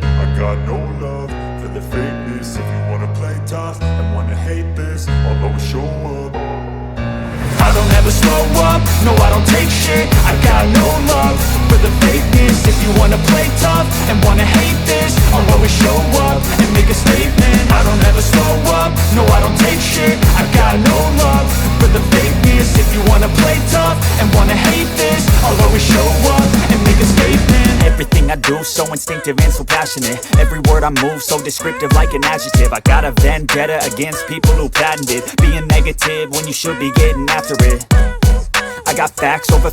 I got no love for the fakeness. If you wanna play tough and wanna hate this, I'll always show up. I don't ever slow up, no I don't take shit. I got no love for the fakeness. If you wanna play tough and wanna hate this, I'll always show up and make a statement. I don't ever slow up, no I don't take shit. I got no love for the fakeness. If you wanna play tough and wanna hate this, I'll always show up and make a statement. Everything I do so instinctive and so passionate. Every word I move so descriptive like an adjective. I got a vendetta against people who patented being negative when you should be getting after it. I got facts over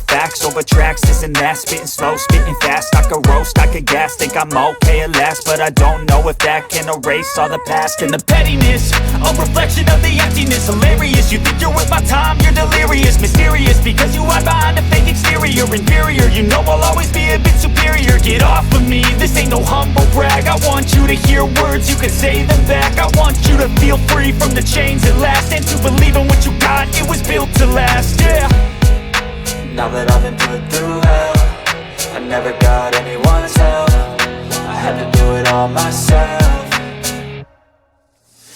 tracks, this and that. Spitting slow, spitting fast. I could roast, I could gas. Think I'm okay at last, but I don't know if that can erase all the past. And the pettiness, a reflection of the emptiness. Hilarious, you think you're worth my time, you're delirious. Mysterious, because you hide behind a fake exterior. Inferior, you know I'll always be a bit superior. Get off of me, this ain't no humble brag. I want you to hear words, you can say them back. I want you to feel free from the chains at last, and to believe in what you got, it was built to last, yeah. Now that I've been put through hell, I never got anyone's help. I had to do it all myself.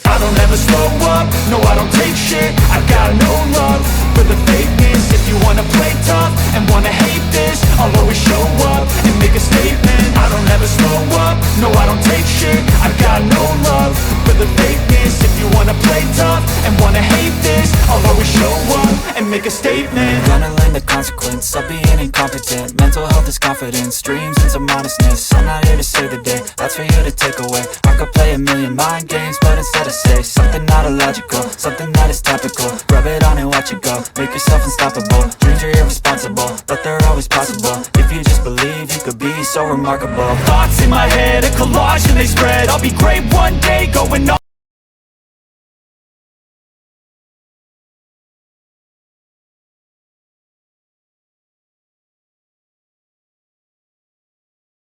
I don't ever slow up, no I don't take shit. I got no love for the fakeness. If you wanna play tough and wanna hate this, I'll always show up and make a statement. I don't ever slow up, no I don't take shit. I got no love for the fakeness. If you wanna play tough and wanna hate this, I'll always show up and make a statement. Gonna learn the consequence of being incompetent. Mental health is confidence, dreams and some modestness. I'm not here to save the day, that's for you to take away. I could play a million mind games, but instead I say something not illogical, something that is topical. Rub it on and watch it go, make yourself unstoppable. Dreams are irresponsible, but they're always possible. If you just believe, you could be so remarkable. Thoughts in my head, a collage and they spread. I'll be great one day, going on.